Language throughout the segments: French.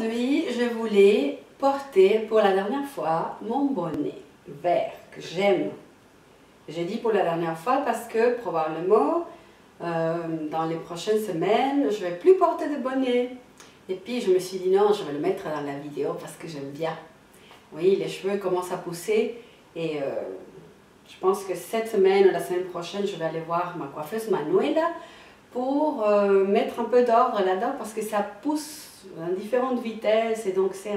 Aujourd'hui, je voulais porter pour la dernière fois mon bonnet vert que j'aime. J'ai dit pour la dernière fois parce que probablement dans les prochaines semaines, je ne vais plus porter de bonnet. Et puis je me suis dit non, je vais le mettre dans la vidéo parce que j'aime bien. Oui, les cheveux commencent à pousser et je pense que cette semaine ou la semaine prochaine, je vais aller voir ma coiffeuse Manuela pour mettre un peu d'ordre là-dedans parce que ça pousse à différentes vitesses et donc c'est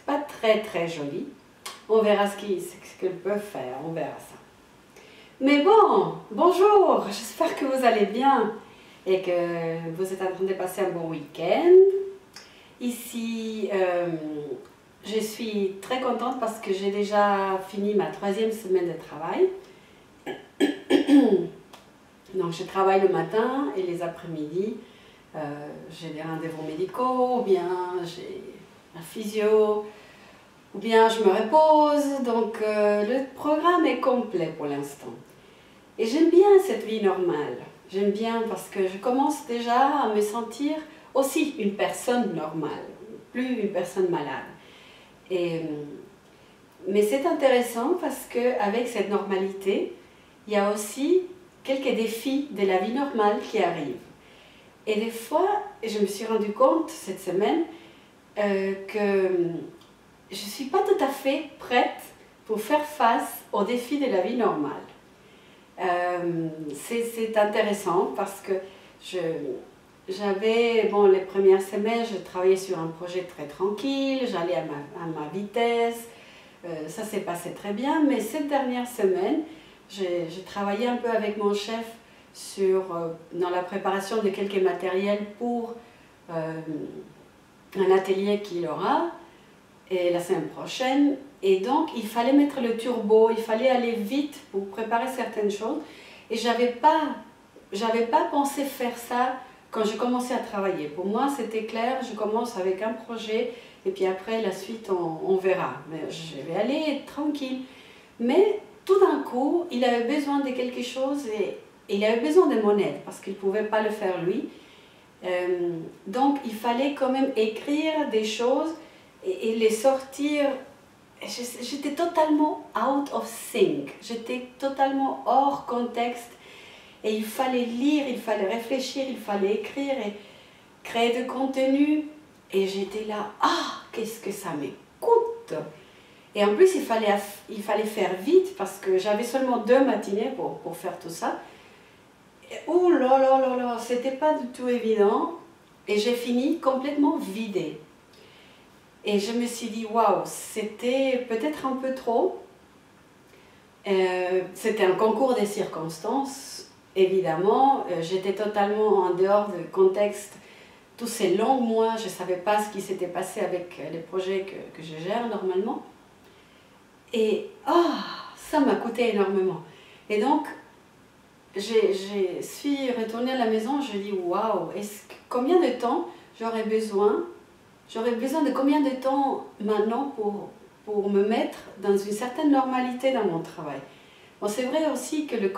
pas très joli. On verra ce qu'elle peut faire, on verra ça. Mais bon, bonjour, j'espère que vous allez bien et que vous êtes en train de passer un bon week-end. Ici, je suis très contente parce que j'ai déjà fini ma 3e semaine de travail. Donc je travaille le matin et les après-midi, j'ai des rendez-vous médicaux, ou bien j'ai la physio, ou bien je me repose. Donc le programme est complet pour l'instant. Et j'aime bien cette vie normale. J'aime bien parce que je commence déjà à me sentir aussi une personne normale, plus une personne malade. Mais c'est intéressant parce qu'avec cette normalité, il y a aussi quelques défis de la vie normale qui arrivent. Et des fois, je me suis rendu compte cette semaine que je ne suis pas tout à fait prête pour faire face aux défis de la vie normale. C'est intéressant parce que j'avais, bon, les premières semaines, je travaillais sur un projet très tranquille, j'allais à ma vitesse, ça s'est passé très bien, mais cette dernière semaine, j'ai travaillé un peu avec mon chef dans la préparation de quelques matériels pour un atelier qu'il aura et la semaine prochaine. Et donc, il fallait mettre le turbo, il fallait aller vite pour préparer certaines choses. Et j'avais pas pensé faire ça quand je commençais à travailler. Pour moi, c'était clair, je commence avec un projet et puis après, la suite, on verra. Mais je vais aller tranquille. Mais tout d'un coup, il avait besoin de quelque chose et il avait besoin de mon aide parce qu'il ne pouvait pas le faire lui. Donc, il fallait quand même écrire des choses et les sortir. J'étais totalement out of sync, j'étais totalement hors contexte et il fallait lire, il fallait réfléchir, il fallait écrire et créer de contenu et j'étais là, ah, qu'est-ce que ça me coûte! Et en plus il fallait faire vite parce que j'avais seulement 2 matinées pour faire tout ça. Oh là là là là, c'était pas du tout évident et j'ai fini complètement vidée. Et je me suis dit, waouh, c'était peut-être un peu trop. C'était un concours des circonstances, évidemment. J'étais totalement en dehors du contexte. Tous ces longs mois, je ne savais pas ce qui s'était passé avec les projets que je gère normalement. Et ça m'a coûté énormément. Et donc, je suis retournée à la maison, je me dis, waouh, combien de temps j'aurais besoin de combien de temps maintenant pour me mettre dans une certaine normalité dans mon travail. Bon, c'est vrai aussi que le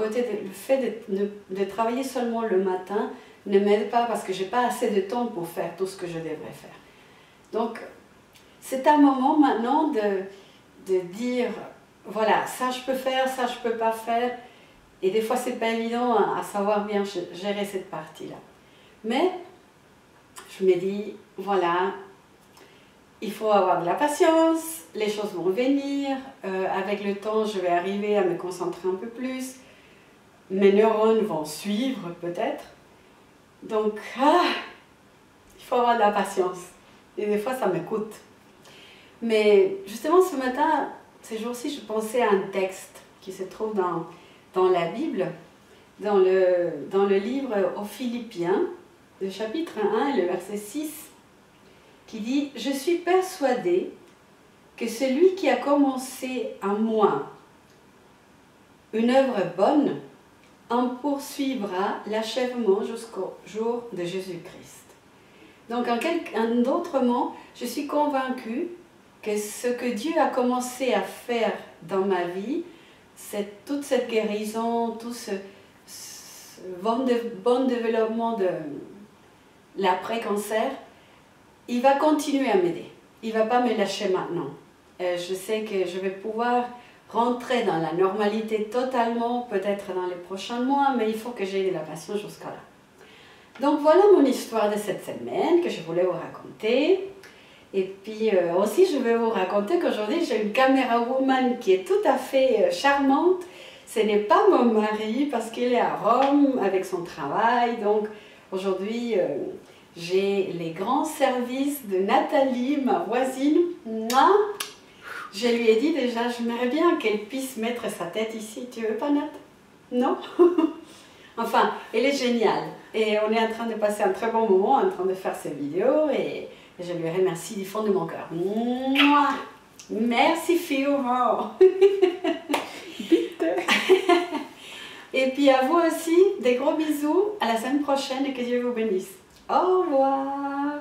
fait de travailler seulement le matin ne m'aide pas parce que je n'ai pas assez de temps pour faire tout ce que je devrais faire. Donc, c'est un moment maintenant de dire, voilà, ça je peux faire, ça je ne peux pas faire. Et des fois, ce n'est pas évident à savoir bien gérer cette partie-là. Mais, je me dis, voilà, il faut avoir de la patience, les choses vont venir, avec le temps je vais arriver à me concentrer un peu plus, mes neurones vont suivre peut-être, donc il faut avoir de la patience, et des fois ça me coûte. Mais justement ce matin, ces jours-ci, je pensais à un texte qui se trouve dans la Bible, dans le livre aux Philippiens, le chapitre 1 et le verset 6, qui dit « Je suis persuadé que celui qui a commencé en moi une œuvre bonne en poursuivra l'achèvement jusqu'au jour de Jésus-Christ. » Donc en d'autres mots, je suis convaincue que ce que Dieu a commencé à faire dans ma vie, c'est toute cette guérison, tout ce bon développement de l'après-cancer, il va continuer à m'aider. Il ne va pas me lâcher maintenant. Je sais que je vais pouvoir rentrer dans la normalité totalement, peut-être dans les prochains mois, mais il faut que j'aie de la patience jusqu'à là. Donc voilà mon histoire de cette semaine que je voulais vous raconter. Et puis aussi je vais vous raconter qu'aujourd'hui j'ai une caméra woman qui est tout à fait charmante. Ce n'est pas mon mari parce qu'il est à Rome avec son travail. Donc aujourd'hui j'ai les grands services de Nathalie, ma voisine. Mouah. Je lui ai dit déjà, j'aimerais bien qu'elle puisse mettre sa tête ici. Tu veux pas, Nat? Non? Enfin, elle est géniale. Et on est en train de passer un très bon moment en train de faire ces vidéos. Et je lui remercie du fond de mon cœur. Mouah. Merci, Fiumo. Et puis à vous aussi, des gros bisous. À la semaine prochaine et que Dieu vous bénisse. Au revoir.